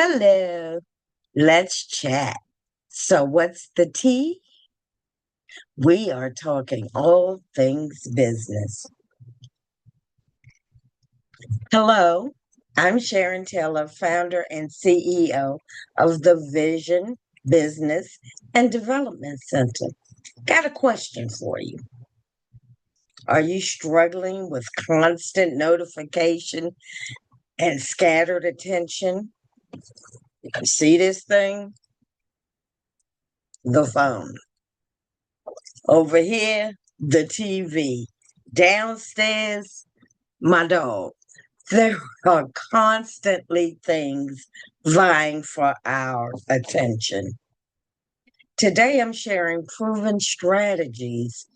Hello, let's chat. So, what's the tea? We are talking all things business. Hello, I'm Sharon Taylor, founder and CEO of the Vision Business and Development Center. Got a question for you. Are you struggling with constant notification and scattered attention? You see this thing? The phone. Over here, the TV. Downstairs, my dog. There are constantly things vying for our attention. Today, I'm sharing proven strategies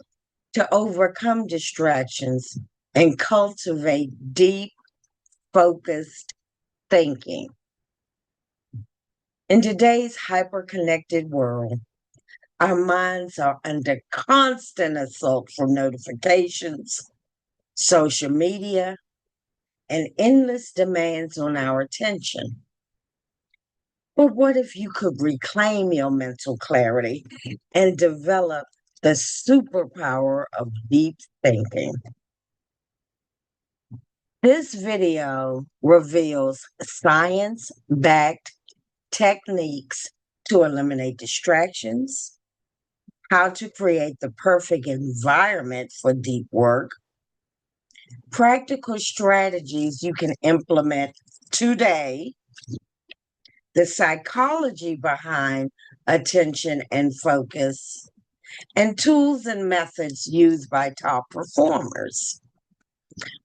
to overcome distractions and cultivate deep, focused thinking. In today's hyper-connected world, our minds are under constant assault from notifications, social media, and endless demands on our attention. But what if you could reclaim your mental clarity and develop the superpower of deep thinking? This video reveals science backed techniques to eliminate distractions, how to create the perfect environment for deep work, practical strategies you can implement today, the psychology behind attention and focus, and tools and methods used by top performers.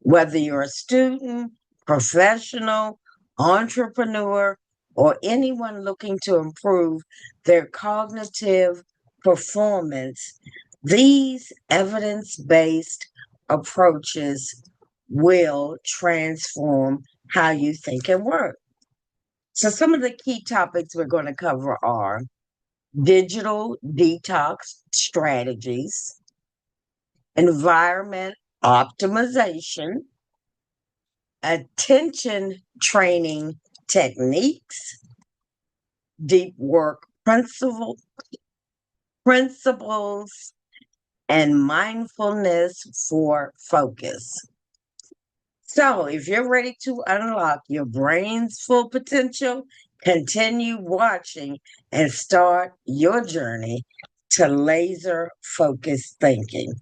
Whether you're a student, professional, entrepreneur, or anyone looking to improve their cognitive performance, these evidence based approaches will transform how you think and work. So, some of the key topics we're going to cover are digital detox strategies, environment optimization, attention training techniques, deep work principles, and mindfulness for focus. So, if you're ready to unlock your brain's full potential, continue watching and start your journey to laser focused thinking.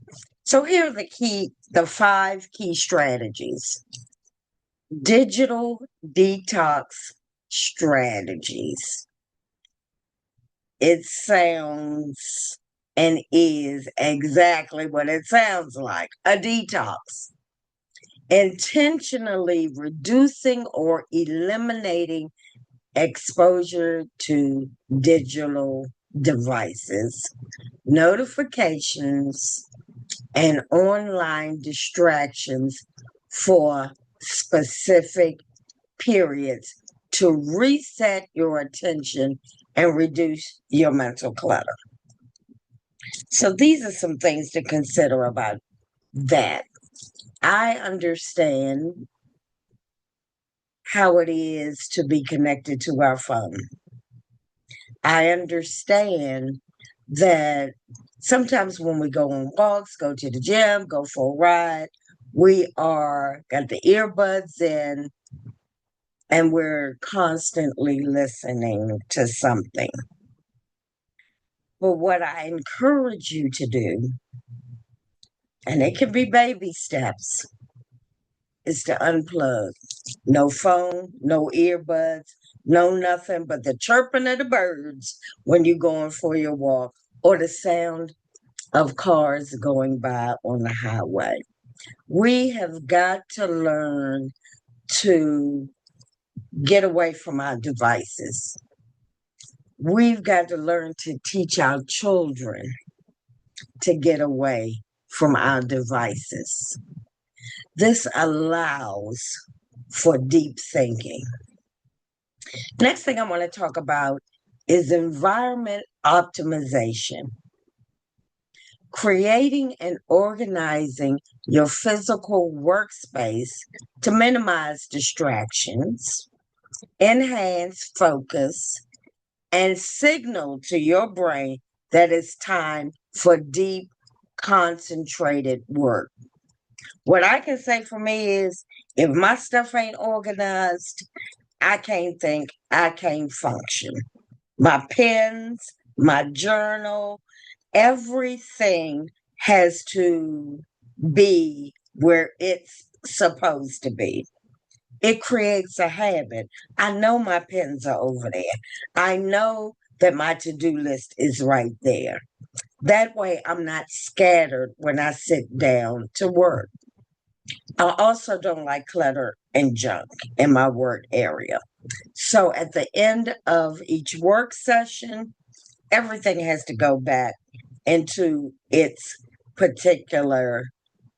So, here are the 5 key strategies. Digital detox strategies. It sounds and is exactly what it sounds like, a detox. Intentionally reducing or eliminating exposure to digital devices, notifications, and online distractions for specific periods to reset your attention and reduce your mental clutter. So, these are some things to consider about that. I understand how it is to be connected to our phone. I understand that sometimes when we go on walks, go to the gym, go for a ride, we are got the earbuds in and we're constantly listening to something. But what I encourage you to do, and it can be baby steps, is to unplug. No phone, no earbuds, no nothing but the chirping of the birds when you're going for your walk or the sound of cars going by on the highway. We have got to learn to get away from our devices. We've got to learn to teach our children to get away from our devices. This allows for deep thinking. Next thing I want to talk about is environment optimization. Creating and organizing your physical workspace to minimize distractions, enhance focus, and signal to your brain that it's time for deep, concentrated work. What I can say for me is if my stuff ain't organized, I can't think, I can't function. My pens, my journal, everything has to be where it's supposed to be. It creates a habit. I know my pens are over there. I know that my to do list is right there. That way, I'm not scattered when I sit down to work. I also don't like clutter and junk in my work area. So at the end of each work session, everything has to go back into its particular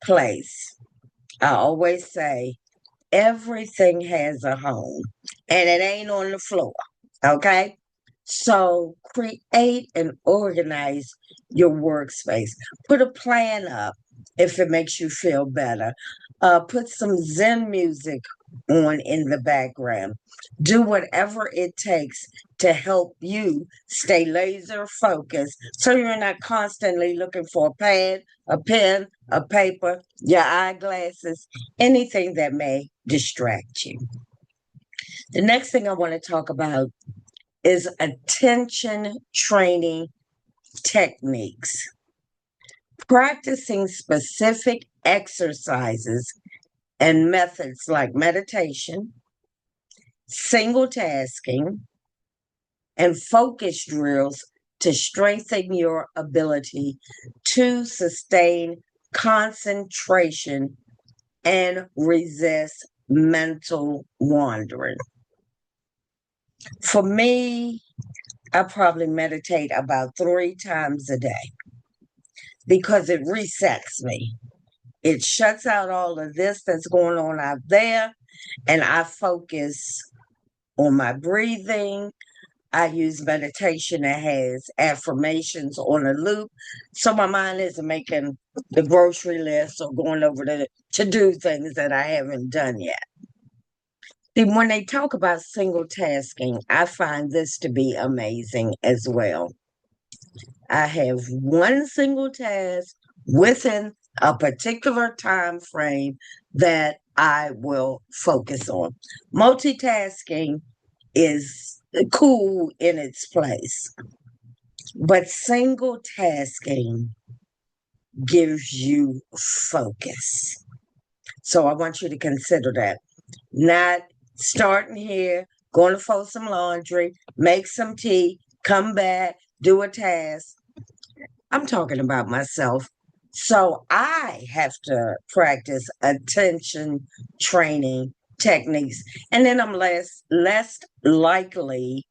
place. I always say everything has a home and it ain't on the floor. Okay. So create and organize your workspace. Put a plan up if it makes you feel better. Put some Zen music on in the background. Do whatever it takes to help you stay laser focused so you're not constantly looking for a pad, a pen, a paper, your eyeglasses, anything that may distract you. The next thing I want to talk about is attention training techniques. Practicing specific exercises and methods like meditation, single tasking, and focus drills to strengthen your ability to sustain concentration and resist mental wandering. For me, I probably meditate about 3 times a day because it resets me. It shuts out all of this that's going on out there, and I focus on my breathing. I use meditation that has affirmations on a loop. So my mind isn't making the grocery list or going over the to do things that I haven't done yet. And when they talk about single tasking, I find this to be amazing as well. I have one single task within a particular time frame that I will focus on. Multitasking is cool in its place, but single tasking gives you focus. So I want you to consider that. Not starting here, going to fold some laundry, make some tea, come back, do a task. I'm talking about myself. So I have to practice attention training techniques. And then I'm less less likely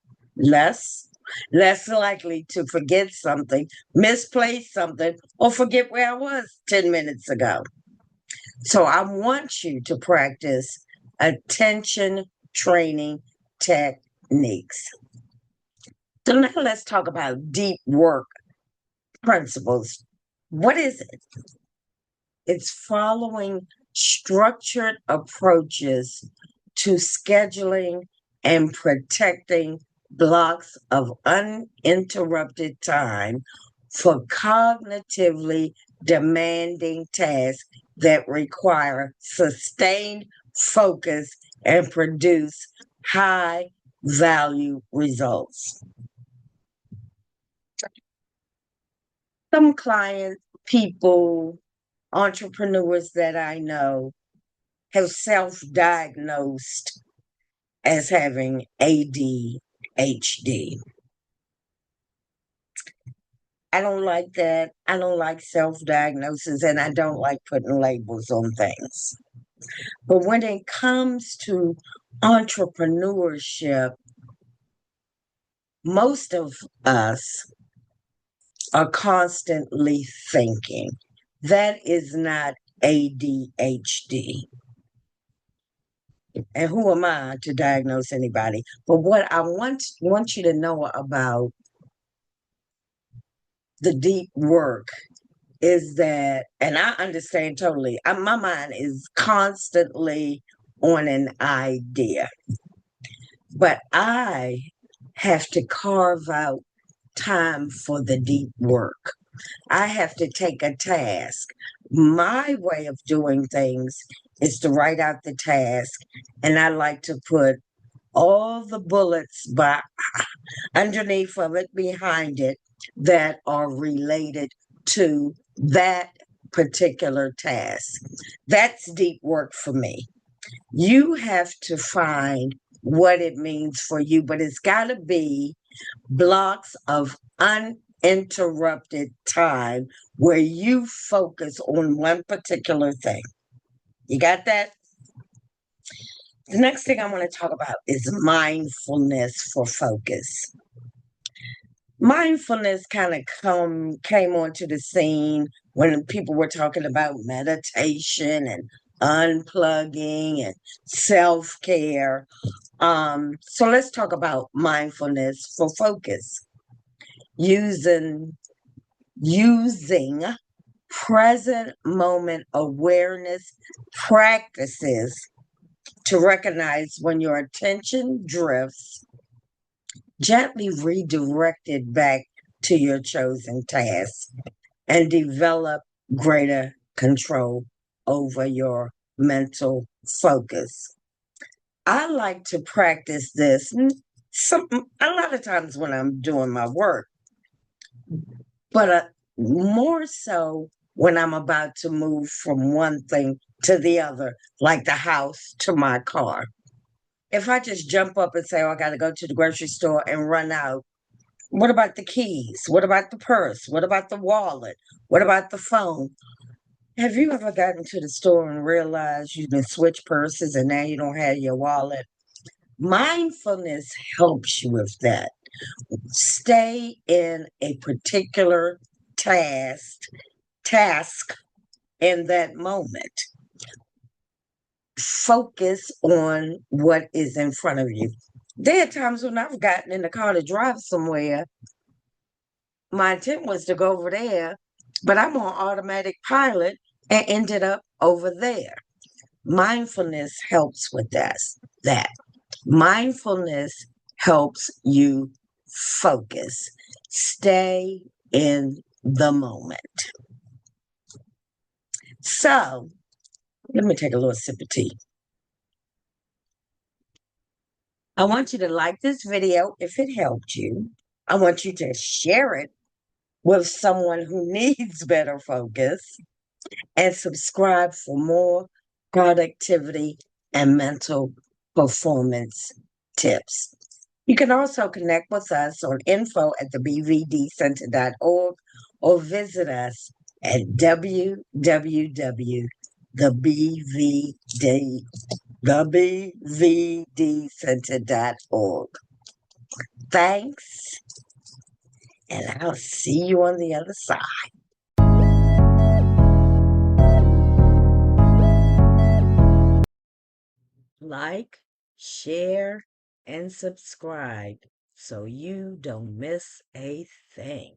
to forget something, misplace something, or forget where I was 10 minutes ago. So I want you to practice attention training techniques. So now let's talk about deep work principles. What is it? It's following structured approaches to scheduling and protecting blocks of uninterrupted time for cognitively demanding tasks that require sustained focus and produce high value results. Some clients, people, entrepreneurs that I know have self diagnosed as having ADHD. I don't like that. I don't like self diagnosis and I don't like putting labels on things. But when it comes to entrepreneurship, most of us are constantly thinking. That is not ADHD. And who am I to diagnose anybody? But what I want you to know about the deep work is that, and I understand totally, my mind is constantly on an idea. But I have to carve out time for the deep work. I have to take a task. My way of doing things is to write out the task, and I like to put all the bullets by underneath of it, behind it, that are related to that particular task. That's deep work for me. You have to find what it means for you, but it's got to be blocks of uninterrupted time where you focus on one particular thing. You got that? The next thing I want to talk about is mindfulness for focus. Mindfulness kind of came onto the scene when people were talking about meditation and unplugging and self-care. So let's talk about mindfulness for focus. Using present moment awareness practices to recognize when your attention drifts, gently redirect it back to your chosen task, and develop greater control over your mental focus. I like to practice this a lot of times when I'm doing my work, but more so when I'm about to move from one thing to the other, like the house to my car. If I just jump up and say, oh, I got to go to the grocery store and run out, what about the keys? What about the purse? What about the wallet? What about the phone? Have you ever gotten to the store and realized you've been switched purses and now you don't have your wallet? Mindfulness helps you with that. Stay in a particular task in that moment. Focus on what is in front of you. There are times when I've gotten in the car to drive somewhere. My intent was to go over there, but I'm on automatic pilot and ended up over there. Mindfulness helps with that. Mindfulness helps you focus. Stay in the moment. So, let me take a little sip of tea. I want you to like this video if it helped you. I want you to share it with someone who needs better focus, and subscribe for more productivity and mental performance tips. You can also connect with us on info@thebvdcenter.org or visit us at www.thebvdcenter.org. Thanks, and I'll see you on the other side. Like, share, and subscribe so you don't miss a thing.